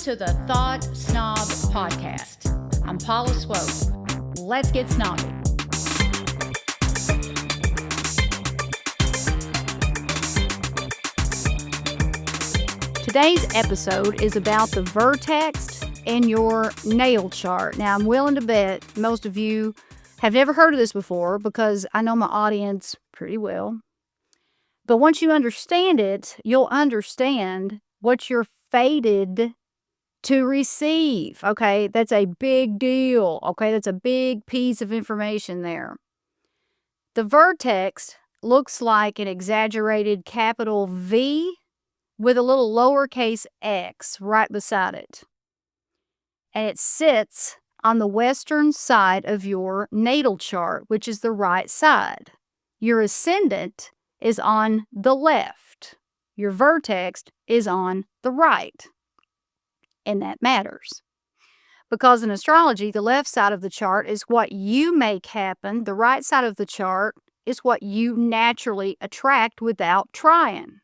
to the Thought Snob Podcast. I'm Paula Swope. Let's get snobby. Today's episode is about the Vertex in your natal chart. Now, I'm willing to bet most of you have never heard of this before because I know my audience pretty well. But once you understand it, you'll understand what you're fated to receive. Okay, that's a big deal. Okay, that's a big piece of information there. The vertex looks like an exaggerated capital V with a little lowercase x right beside it. And it sits on the western side of your natal chart, which is the right side. Your ascendant is on the left. Your vertex is on the right. And that matters. Because in astrology, the left side of the chart is what you make happen. The right side of the chart is what you naturally attract without trying.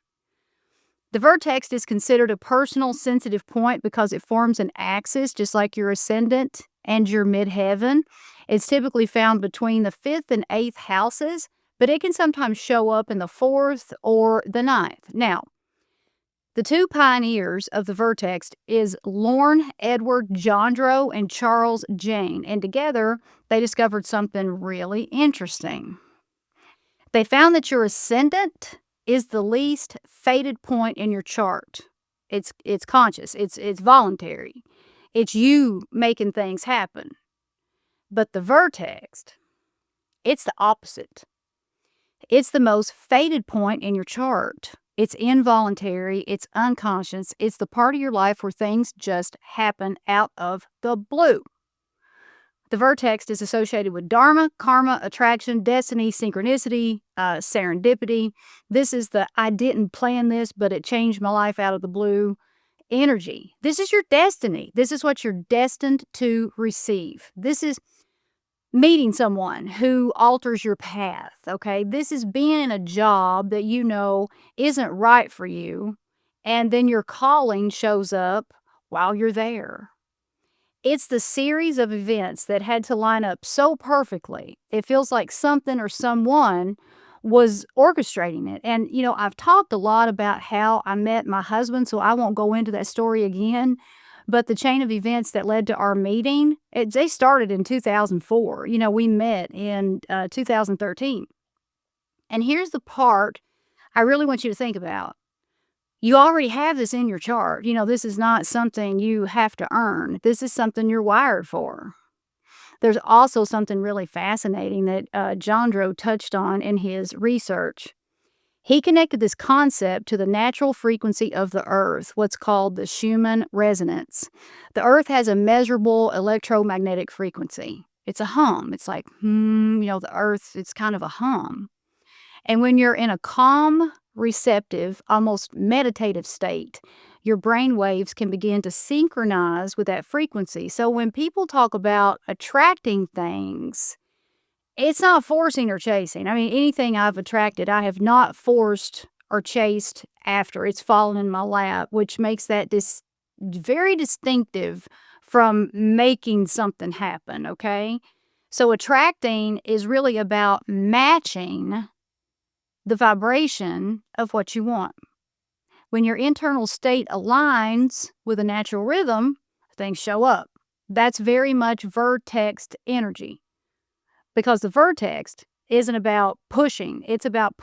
The vertex is considered a personal sensitive point because it forms an axis just like your ascendant and your midheaven. It's typically found between the 5th and 8th houses, but it can sometimes show up in the 4th or the 9th. Now, the two pioneers of the vertex is Lorne Edward Jandreau and Charles Jane, and together they discovered something really interesting. They found that your ascendant is the least fated point in your chart. It's conscious, it's voluntary. It's you making things happen. But the vertex, it's the opposite. It's the most fated point in your chart. It's involuntary, it's unconscious, it's the part of your life where things just happen out of the blue. The vertex is associated with dharma, karma, attraction, destiny, synchronicity, serendipity. This is the I didn't plan this, but it changed my life out of the blue energy. This is your destiny. This is what you're destined to receive. This is meeting someone who alters your path, okay? This is being in a job that you know isn't right for you, and then your calling shows up while you're there. It's the series of events that had to line up so perfectly. It feels like something or someone was orchestrating it. And, you know, I've talked a lot about how I met my husband, so I won't go into that story again. But the chain of events that led to our meeting, they started in 2004. You know, we met in 2013. And here's the part I really want you to think about. You already have this in your chart. You know, this is not something you have to earn. This is something you're wired for. There's also something really fascinating that Jandreau touched on in his research. He connected this concept to the natural frequency of the Earth, what's called the Schumann resonance. The Earth has a measurable electromagnetic frequency. It's a hum. It's like, the Earth, it's kind of a hum. And when you're in a calm, receptive, almost meditative state, your brain waves can begin to synchronize with that frequency. So when people talk about attracting things, it's not forcing or chasing. I mean, anything I've attracted, I have not forced or chased after. It's fallen in my lap, which makes that very distinctive from making something happen, okay? So attracting is really about matching the vibration of what you want. When your internal state aligns with a natural rhythm, things show up. That's very much vertexed energy. Because the vertex isn't about pushing. It's about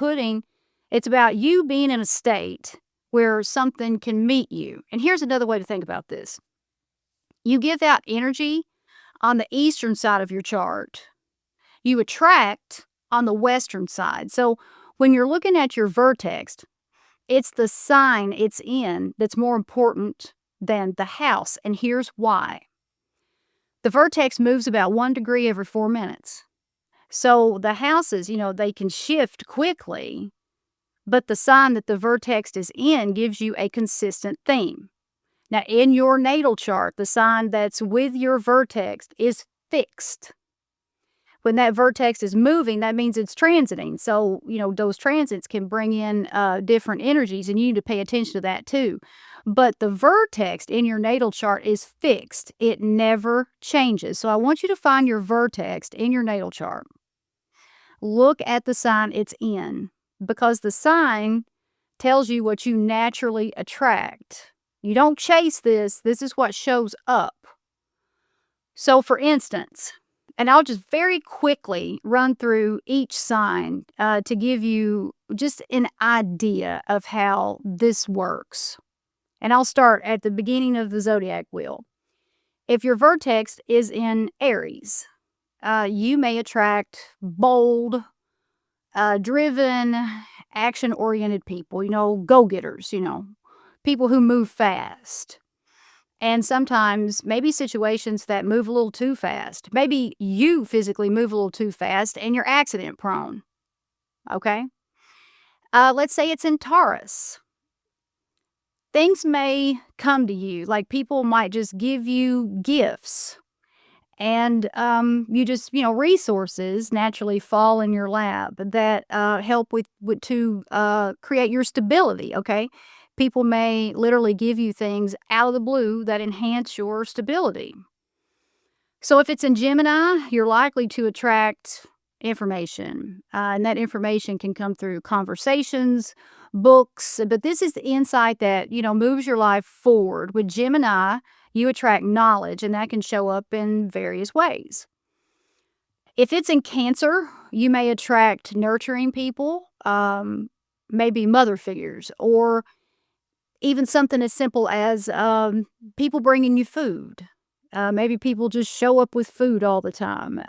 you being in a state where something can meet you. And here's another way to think about this. You give out energy on the eastern side of your chart. You attract on the western side. So when you're looking at your vertex, it's the sign it's in that's more important than the house. And here's why. The vertex moves about 1 degree every 4 minutes. So the houses, they can shift quickly, but the sign that the vertex is in gives you a consistent theme. Now, in your natal chart, the sign that's with your vertex is fixed. When that vertex is moving, that means it's transiting. So, those transits can bring in different energies, and you need to pay attention to that too. But the vertex in your natal chart is fixed. It never changes. So I want you to find your vertex in your natal chart. Look at the sign it's in, because the sign tells you what you naturally attract. You don't chase this. This is what shows up. So for instance, and I'll just very quickly run through each sign to give you just an idea of how this works. And I'll start at the beginning of the zodiac wheel. If your vertex is in Aries, you may attract bold, driven, action-oriented people, go-getters, people who move fast. And sometimes maybe situations that move a little too fast. Maybe you physically move a little too fast and you're accident prone. Okay? Let's say it's in Taurus. Things may come to you, like people might just give you gifts. And you just, resources naturally fall in your lap that help to create your stability, okay? People may literally give you things out of the blue that enhance your stability. So if it's in Gemini, you're likely to attract information, and that information can come through conversations, books, but this is the insight that, moves your life forward. With Gemini, you attract knowledge, and that can show up in various ways. If it's in Cancer, you may attract nurturing people, maybe mother figures, or even something as simple as people bringing you food. Maybe people just show up with food all the time.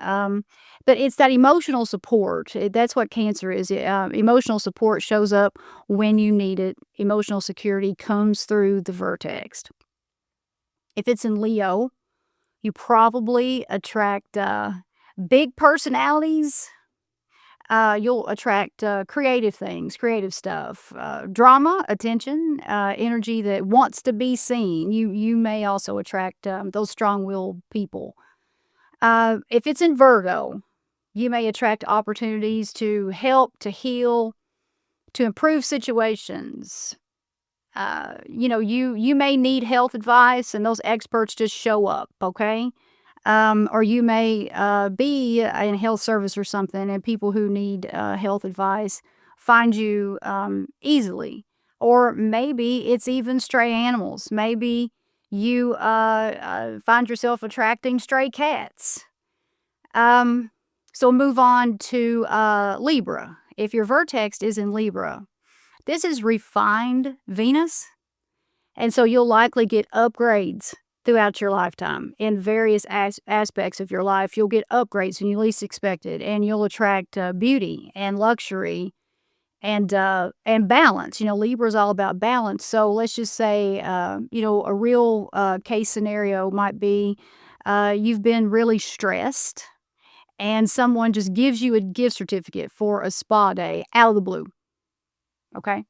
But it's that emotional support. That's what Cancer is. Emotional support shows up when you need it. Emotional security comes through the vertex. If it's in Leo, you probably attract big personalities. You'll attract creative things, creative stuff, drama, attention, energy that wants to be seen. You may also attract those strong-willed people. If it's in Virgo, you may attract opportunities to help, to heal, to improve situations. You may need health advice, and those experts just show up, okay? Or you may be in health service or something, and people who need health advice find you easily. Or maybe it's even stray animals. Maybe you find yourself attracting stray cats. So move on to Libra. If your vertex is in Libra, this is refined Venus, and so you'll likely get upgrades throughout your lifetime in various aspects of your life. You'll get upgrades when you least expect it, and you'll attract beauty and luxury and balance. Libra is all about balance. So let's just say, a real case scenario might be you've been really stressed, and someone just gives you a gift certificate for a spa day out of the blue. Okay?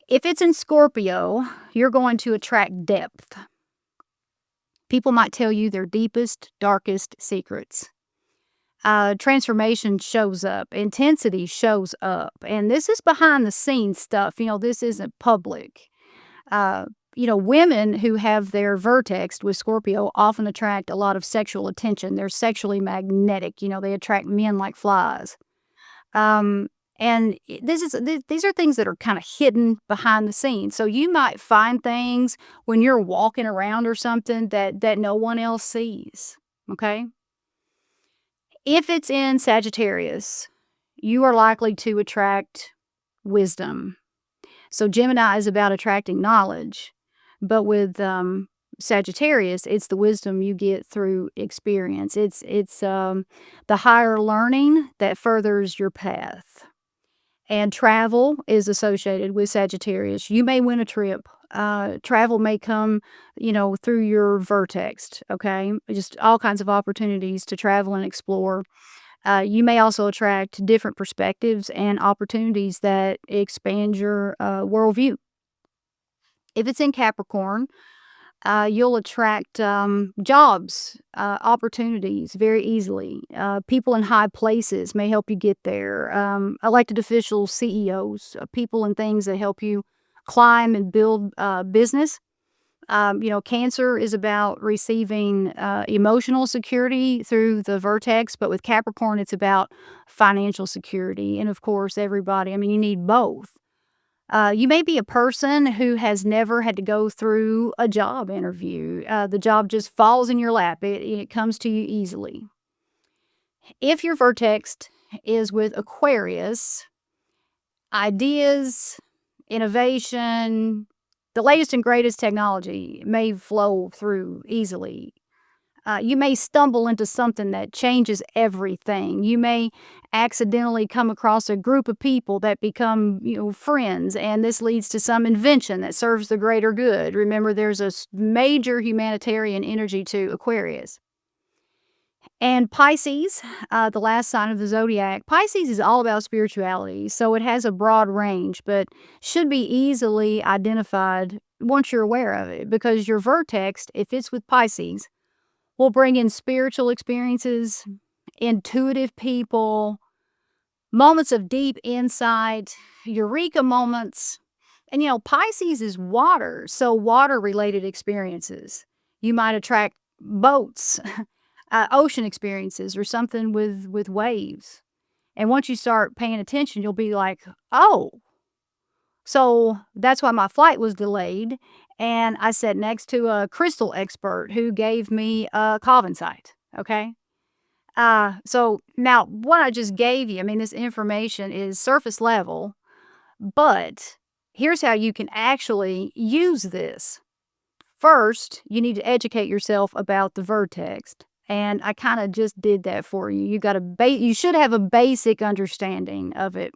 If it's in Scorpio, you're going to attract depth. People might tell you their deepest, darkest secrets. Transformation shows up. Intensity shows up. And this is behind the scenes stuff. This isn't public. Women who have their vertex with Scorpio often attract a lot of sexual attention. They're sexually magnetic. They attract men like flies. And these are things that are kind of hidden behind the scenes. So you might find things when you're walking around or something that no one else sees, okay? If it's in Sagittarius, you are likely to attract wisdom. So Gemini is about attracting knowledge, but with Sagittarius, it's the wisdom you get through experience. It's the higher learning that furthers your path. And travel is associated with Sagittarius. You may win a trip. Travel may come, through your vertex, okay? Just all kinds of opportunities to travel and explore. You may also attract different perspectives and opportunities that expand your worldview. If it's in Capricorn, you'll attract jobs, opportunities very easily. People in high places may help you get there. Elected officials, CEOs, people and things that help you climb and build business. Cancer is about receiving emotional security through the Vertex, but with Capricorn, it's about financial security. And of course, everybody, I mean, you need both. You may be a person who has never had to go through a job interview. The job just falls in your lap, it comes to you easily. If your Vertex is with Aquarius, ideas, innovation, the latest and greatest technology may flow through easily. You may stumble into something that changes everything. You may accidentally come across a group of people that become, friends, and this leads to some invention that serves the greater good. Remember, there's a major humanitarian energy to Aquarius. And Pisces, the last sign of the zodiac, Pisces is all about spirituality, so it has a broad range, but should be easily identified once you're aware of it, because your Vertex, if it's with Pisces, will bring in spiritual experiences, intuitive people, moments of deep insight, eureka moments. And Pisces is water, so water related experiences. You might attract boats, ocean experiences, or something with waves. And once you start paying attention, you'll be like, oh, so that's why my flight was delayed. And I sat next to a crystal expert who gave me a Covenant. Okay. So now what I just gave you, I mean, this information is surface level, but here's how you can actually use this. First, you need to educate yourself about the Vertex. And I kind of just did that for you. You should have a basic understanding of it.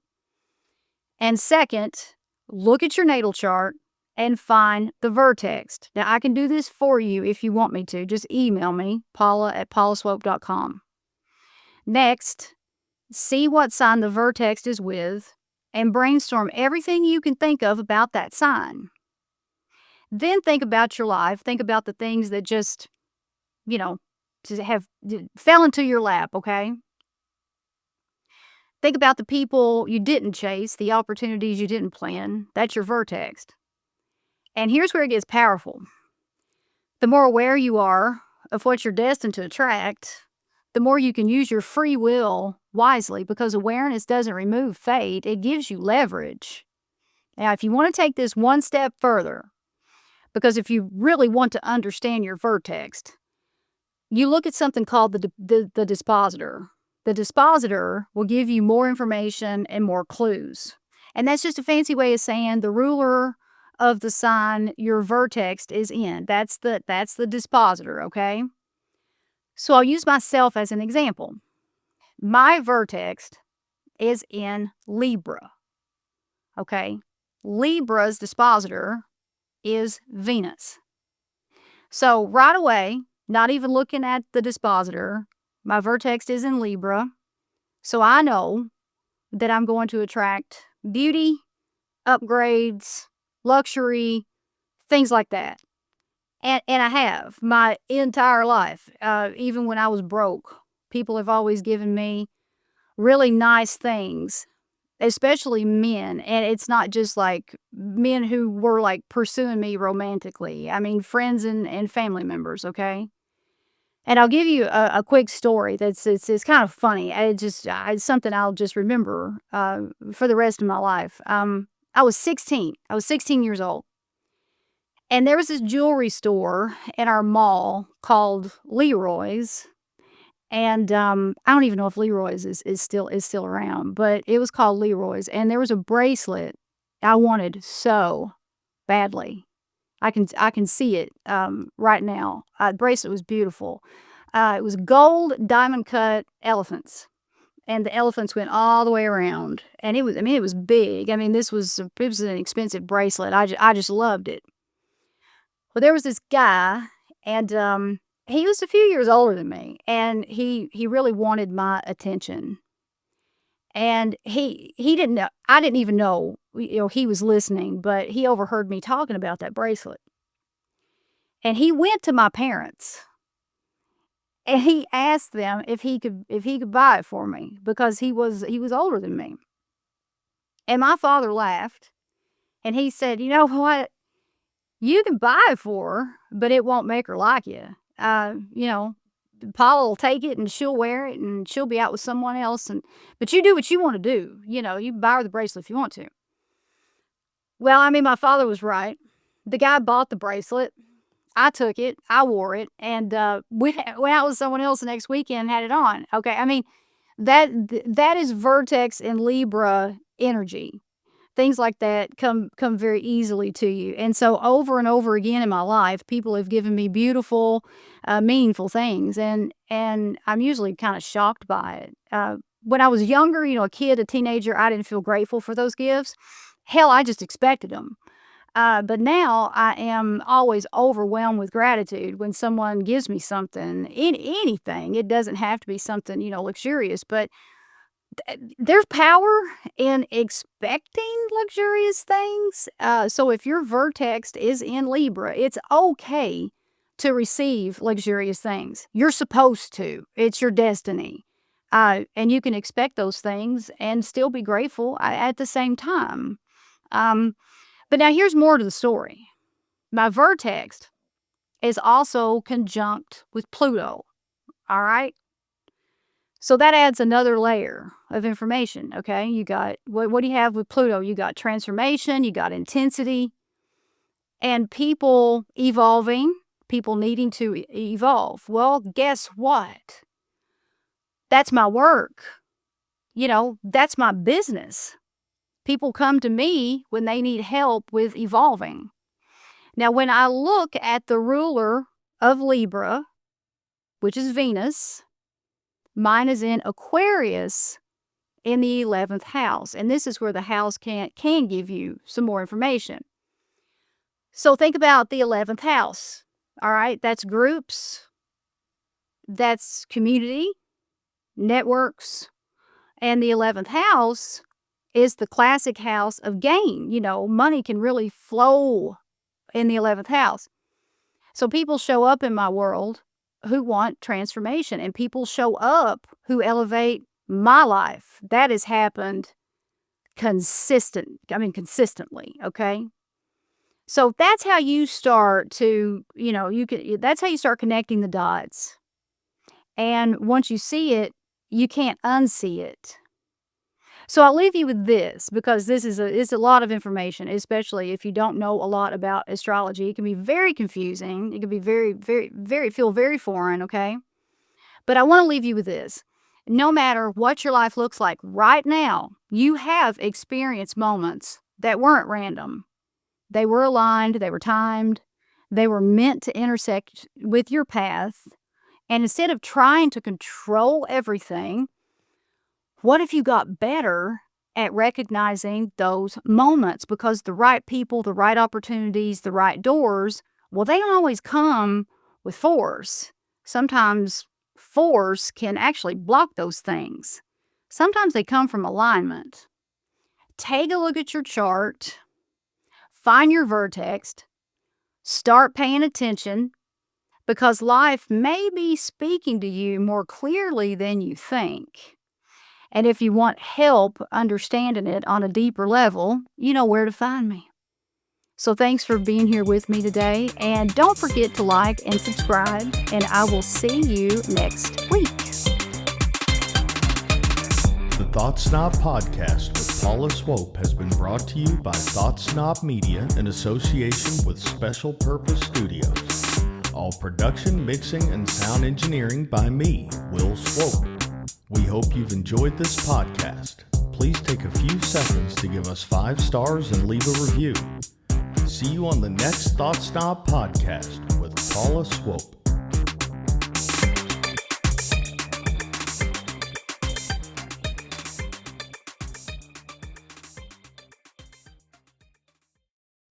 And second, look at your natal chart and find the Vertex. Now, I can do this for you if you want me to. Just email me, paula@paulaswope.com. Next, see what sign the Vertex is with and brainstorm everything you can think of about that sign. Then think about your life. Think about the things that just, fell into your lap, okay? Think about the people you didn't chase, the opportunities you didn't plan. That's your Vertex. And here's where it gets powerful. The more aware you are of what you're destined to attract, the more you can use your free will wisely, because awareness doesn't remove fate, it gives you leverage. Now, if you want to take this one step further, because if you really want to understand your Vertex, you look at something called the dispositor. The dispositor will give you more information and more clues. And that's just a fancy way of saying the ruler of the sign your Vertex is in. That's the dispositor, okay? So I'll use myself as an example. My Vertex is in Libra, okay? Libra's dispositor is Venus. So right away, not even looking at the dispositor, my Vertex is in Libra. So I know that I'm going to attract beauty, upgrades, luxury, things like that. And I have my entire life. Even when I was broke, people have always given me really nice things, especially men. And it's not just like men who were like pursuing me romantically. I mean, friends and family members, okay? And I'll give you a quick story that's it's kind of funny. It's something I'll just remember for the rest of my life. I was 16. I was 16 years old. And there was this jewelry store in our mall called Leroy's. And I don't even know if Leroy's is still around, but it was called Leroy's. And there was a bracelet I wanted so badly. I can see it right now. The bracelet was beautiful. It was gold diamond cut elephants, and the elephants went all the way around. And it was big. I mean, it was an expensive bracelet. I just loved it. Well, there was this guy, and he was a few years older than me, and he really wanted my attention. And he didn't know. I didn't even know, he was listening, but he overheard me talking about that bracelet. And he went to my parents and he asked them if he could buy it for me, because he was older than me. And my father laughed And he said, you know what? You can buy it for her, but it won't make her like you. You know, Paula will take it and she'll wear it and she'll be out with someone else. But you do what you want to do. You know, you buy her the bracelet if you want to. Well, I mean, my father was right. The guy bought the bracelet. I took it. I wore it. And went out with someone else the next weekend and had it on. Okay. I mean, that is Vertex and Libra energy. Things like that come very easily to you. And so over and over again in my life, people have given me beautiful, meaningful things. And I'm usually kind of shocked by it. When I was younger, you know, a kid, a teenager, I didn't feel grateful for those gifts. Hell, I just expected them. But now I am always overwhelmed with gratitude when someone gives me something, anything. It doesn't have to be something, you know, luxurious, but there's power in expecting luxurious things. So if your vertex is in Libra, it's okay to receive luxurious things. You're supposed to. It's your destiny. And you can expect those things and still be grateful at the same time. But now here's more to the story. My vertex is also conjunct with Pluto. All right? So that adds another layer of information, okay? You got, what do you have with Pluto? You got transformation, you got intensity, and people evolving, people needing to evolve. Well, guess what? That's my work. You know, that's my business. People come to me when they need help with evolving. Now, when I look at the ruler of Libra, which is Venus, mine is in Aquarius in the 11th house. And this is where the house can give you some more information. So think about the 11th house. All right, that's groups, that's community, networks, and the 11th house is the classic house of gain. You know, money can really flow in the 11th house. So people show up in my world who want transformation, and people show up who elevate my life. That has happened consistently, okay? So that's how you start to, you know, that's how you start connecting the dots. And once you see it, you can't unsee it. So I'll leave you with this, because this is a lot of information, especially if you don't know a lot about astrology. It can be very confusing. It can be feel very foreign, okay? But I want to leave you with this. No matter what your life looks like right now, you have experienced moments that weren't random. They were aligned, they were timed, they were meant to intersect with your path. And instead of trying to control everything, what if you got better at recognizing those moments? Because the right people, the right opportunities, the right doors, well, they don't always come with force. Sometimes force can actually block those things. Sometimes they come from alignment. Take a look at your chart, find your vertex, start paying attention, because life may be speaking to you more clearly than you think. And if you want help understanding it on a deeper level, you know where to find me. So thanks for being here with me today. And don't forget to like and subscribe. And I will see you next week. The Thought Snob Podcast with Paula Swope has been brought to you by Thought Snob Media in association with Special Purpose Studios. All production, mixing, and sound engineering by me, Will Swope. We hope you've enjoyed this podcast. Please take a few seconds to give us 5 stars and leave a review. See you on the next Thought Snob Podcast with Paula Swope.